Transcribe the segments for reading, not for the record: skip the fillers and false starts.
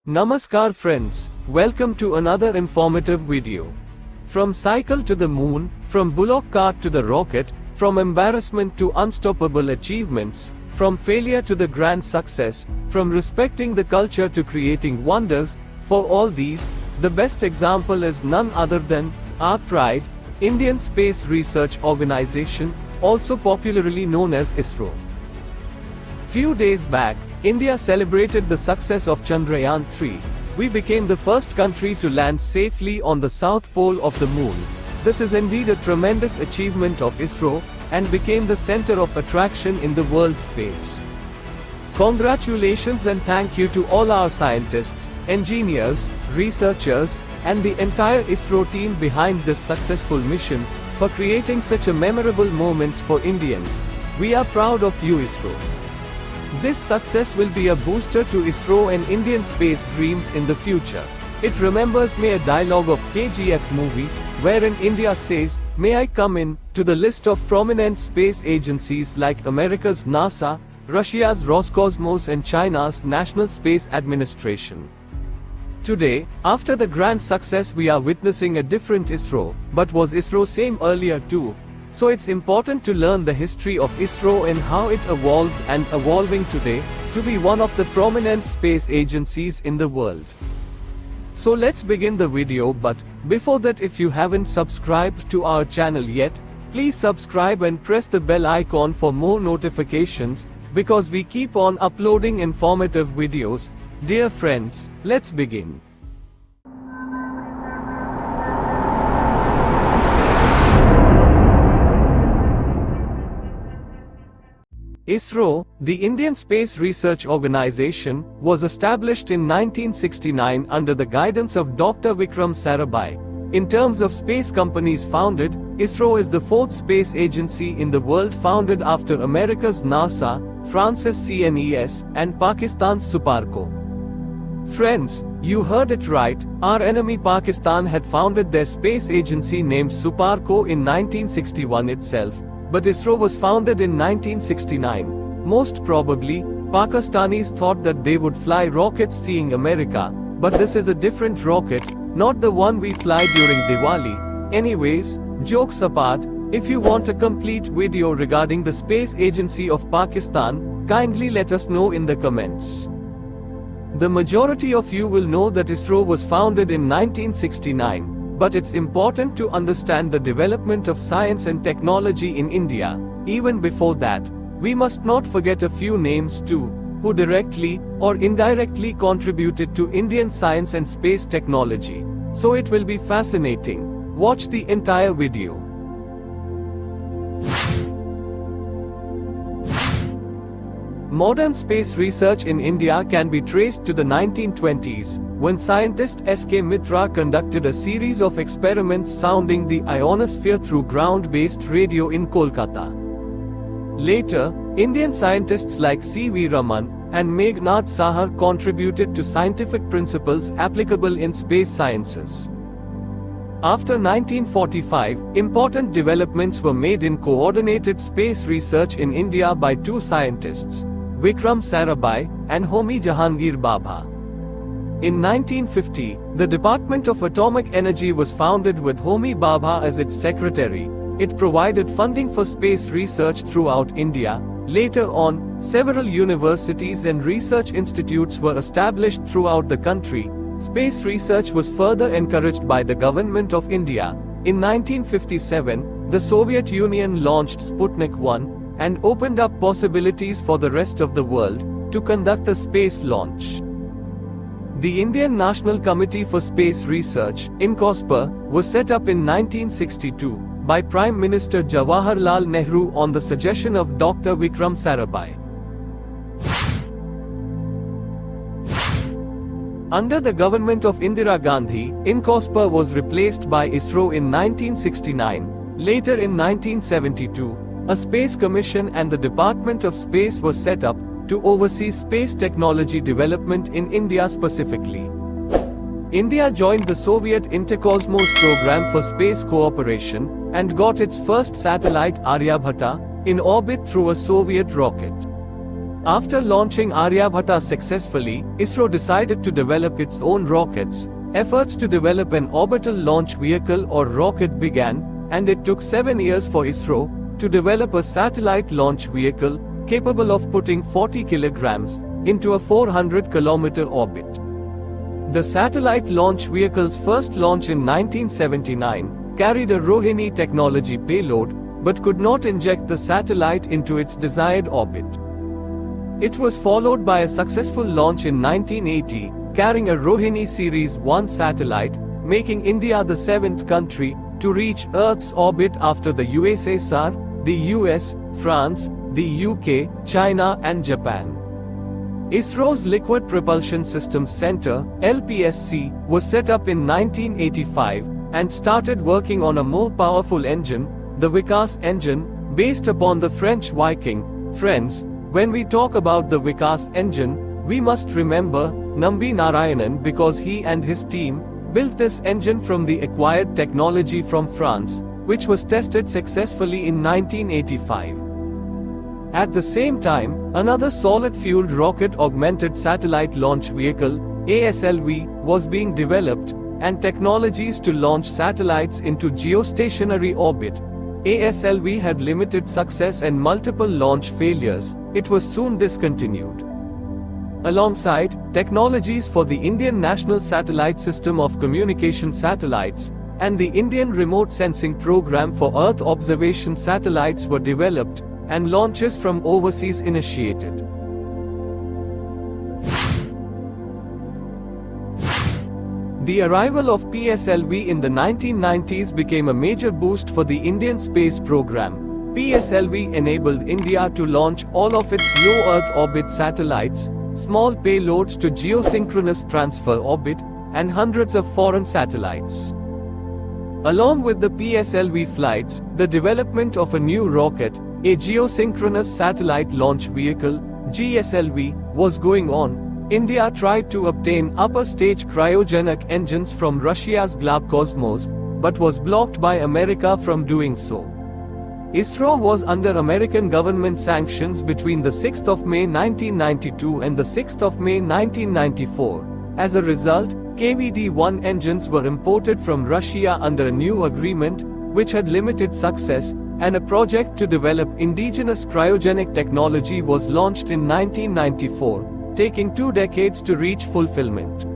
Namaskar friends, welcome to another informative video. From cycle to the moon, from bullock cart to the rocket, from embarrassment to unstoppable achievements, from failure to the grand success, from respecting the culture to creating wonders, for all these, the best example is none other than our pride, Indian Space Research Organization, also popularly known as ISRO. Few days back, India celebrated the success of Chandrayaan 3. We became the first country to land safely on the south pole of the moon. This is indeed a tremendous achievement of ISRO, and became the center of attraction in the world's space. Congratulations and thank you to all our scientists, engineers, researchers, and the entire ISRO team behind this successful mission, for creating such a memorable moments for Indians. We are proud of you, ISRO. This success will be a booster to ISRO and Indian space dreams in the future. It remembers me a dialogue of KGF movie, wherein India says, "May I come in," to the list of prominent space agencies like America's NASA, Russia's Roscosmos and China's National Space Administration. Today, after the grand success, we are witnessing a different ISRO, but was ISRO same earlier too? So it's important to learn the history of ISRO and how it evolved and evolving today, to be one of the prominent space agencies in the world. So let's begin the video, but before that, if you haven't subscribed to our channel yet, please subscribe and press the bell icon for more notifications, because we keep on uploading informative videos. Dear friends, let's begin. ISRO, the Indian Space Research Organization, was established in 1969 under the guidance of Dr. Vikram Sarabhai. In terms of space companies founded, ISRO is the fourth space agency in the world, founded after America's NASA, France's CNES, and Pakistan's Suparco. Friends, you heard it right, our enemy Pakistan had founded their space agency named Suparco in 1961 itself. But ISRO was founded in 1969. Most probably, Pakistanis thought that they would fly rockets seeing America, but this is a different rocket, not the one we fly during Diwali. Anyways, jokes apart, if you want a complete video regarding the space agency of Pakistan, kindly let us know in the comments. The majority of you will know that ISRO was founded in 1969. But it's important to understand the development of science and technology in India. Even before that, we must not forget a few names too, who directly or indirectly contributed to Indian science and space technology. So it will be fascinating. Watch the entire video. Modern space research in India can be traced to the 1920s, when scientist S.K. Mitra conducted a series of experiments sounding the ionosphere through ground-based radio in Kolkata. Later, Indian scientists like C.V. Raman and Meghnad Sahar contributed to scientific principles applicable in space sciences. After 1945, important developments were made in coordinated space research in India by two scientists, Vikram Sarabhai and Homi Jahangir Bhabha. In 1950, the Department of Atomic Energy was founded with Homi Bhabha as its secretary. It provided funding for space research throughout India. Later on, several universities and research institutes were established throughout the country. Space research was further encouraged by the Government of India. In 1957, the Soviet Union launched Sputnik 1, and opened up possibilities for the rest of the world to conduct a space launch. The Indian National Committee for Space Research, INCOSPR, was set up in 1962 by Prime Minister Jawaharlal Nehru on the suggestion of Dr. Vikram Sarabhai. Under the government of Indira Gandhi, INCOSPR was replaced by ISRO in 1969. Later in 1972, a Space Commission and the Department of Space was set up to oversee space technology development in India specifically. India joined the Soviet Intercosmos program for space cooperation, and got its first satellite Aryabhata in orbit through a Soviet rocket. After launching Aryabhata successfully, ISRO decided to develop its own rockets. Efforts to develop an orbital launch vehicle or rocket began, and it took 7 years for ISRO to develop a satellite launch vehicle capable of putting 40 kilograms into a 400-kilometer orbit. The satellite launch vehicle's first launch in 1979 carried a Rohini technology payload, but could not inject the satellite into its desired orbit. It was followed by a successful launch in 1980, carrying a Rohini Series 1 satellite, making India the 7th country to reach Earth's orbit after the USSR, the US, France, the UK, China and Japan. ISRO's Liquid Propulsion Systems Center, LPSC, was set up in 1985 and started working on a more powerful engine, the Vikas engine, based upon the French Viking. Friends, when we talk about the Vikas engine, we must remember Nambi Narayanan because he and his team built this engine from the acquired technology from France, which was tested successfully in 1985. At the same time, another solid-fueled rocket-augmented satellite launch vehicle, ASLV, was being developed, and technologies to launch satellites into geostationary orbit. ASLV had limited success and multiple launch failures. It was soon discontinued. Alongside, technologies for the Indian National Satellite System of Communication Satellites and the Indian Remote Sensing Program for Earth Observation Satellites were developed, and launches from overseas initiated. The arrival of PSLV in the 1990s became a major boost for the Indian space program. PSLV enabled India to launch all of its low Earth orbit satellites, small payloads to geosynchronous transfer orbit, and hundreds of foreign satellites. Along with the PSLV flights, the development of a new rocket, a geosynchronous satellite launch vehicle, GSLV, was going on. India tried to obtain upper stage cryogenic engines from Russia's Globcosmos, but was blocked by America from doing so. ISRO was under American government sanctions between the 6th of May 1992 and the 6th of May 1994. As a result, KVD-1 engines were imported from Russia under a new agreement, which had limited success, and a project to develop indigenous cryogenic technology was launched in 1994, taking 2 decades to reach fulfillment.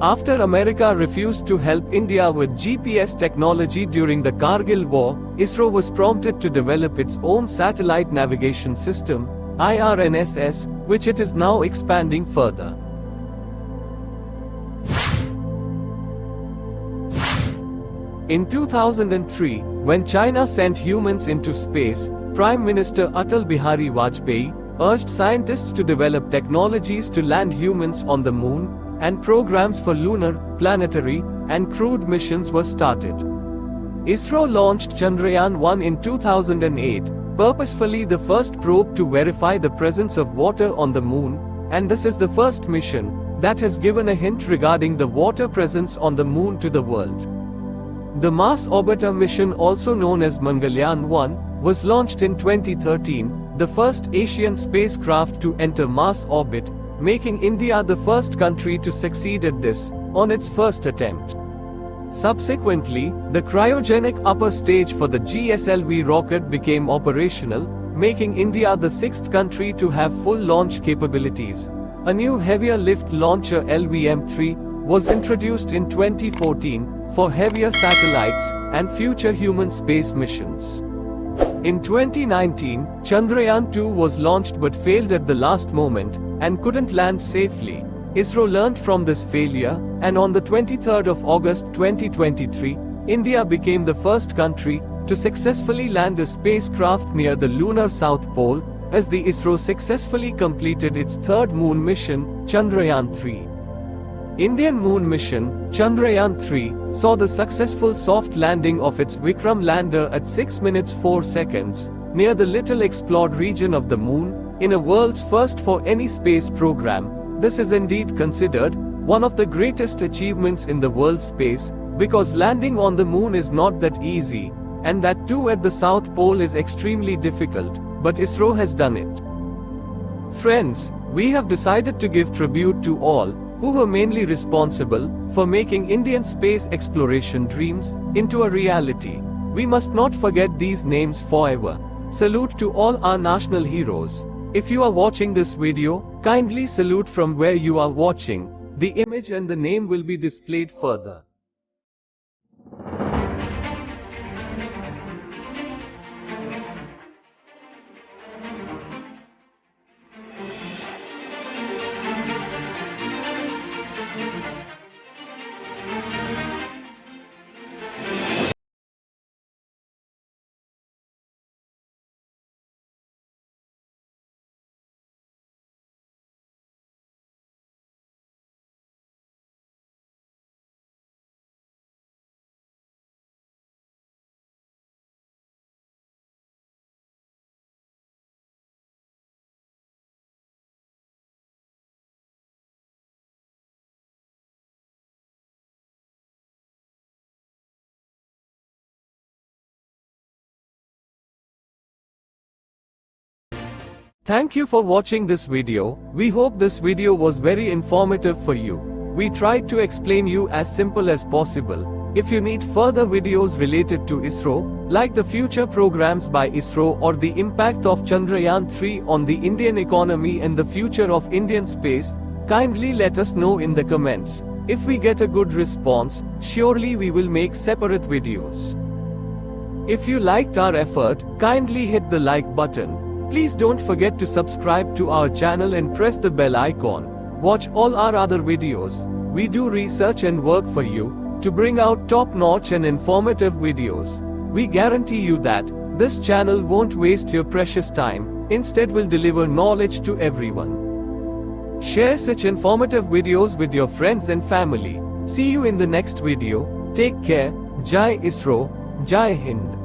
After America refused to help India with GPS technology during the Kargil War, ISRO was prompted to develop its own satellite navigation system, IRNSS, which it is now expanding further. In 2003, when China sent humans into space, Prime Minister Atal Bihari Vajpayee urged scientists to develop technologies to land humans on the moon, and programs for lunar, planetary, and crewed missions were started. ISRO launched Chandrayaan-1 in 2008, purposefully the first probe to verify the presence of water on the moon, and this is the first mission that has given a hint regarding the water presence on the moon to the world. The Mars Orbiter mission, also known as Mangalyaan-1, was launched in 2013, the first Asian spacecraft to enter Mars orbit, making India the first country to succeed at this, on its first attempt. Subsequently, the cryogenic upper stage for the GSLV rocket became operational, making India the 6th country to have full launch capabilities. A new heavier lift launcher LVM-3 was introduced in 2014, for heavier satellites and future human space missions. In 2019, Chandrayaan-2 was launched but failed at the last moment, and couldn't land safely. ISRO learned from this failure, and on the 23rd of August 2023, India became the first country to successfully land a spacecraft near the lunar South Pole, as the ISRO successfully completed its third moon mission, Chandrayaan-3. Indian moon mission, Chandrayaan-3, saw the successful soft landing of its Vikram lander at 6 minutes 4 seconds, near the little explored region of the moon, in a world's first for any space program. This is indeed considered one of the greatest achievements in the world's space, because landing on the moon is not that easy, and that too at the South Pole is extremely difficult, but ISRO has done it. Friends, we have decided to give tribute to all who were mainly responsible for making Indian space exploration dreams into a reality. We must not forget these names forever. Salute to all our national heroes. If you are watching this video, kindly salute from where you are watching. The image and the name will be displayed further. Thank you for watching this video. We hope this video was very informative for you. We tried to explain you as simple as possible. If you need further videos related to ISRO, like the future programs by ISRO or the impact of Chandrayaan 3 on the Indian economy and the future of Indian space, kindly let us know in the comments. If we get a good response, surely we will make separate videos. If you liked our effort, kindly hit the like button. Please don't forget to subscribe to our channel and press the bell icon. Watch all our other videos. We do research and work for you to bring out top-notch and informative videos. We guarantee you that this channel won't waste your precious time, instead will deliver knowledge to everyone. Share such informative videos with your friends and family. See you in the next video. Take care. Jai ISRO. Jai Hind.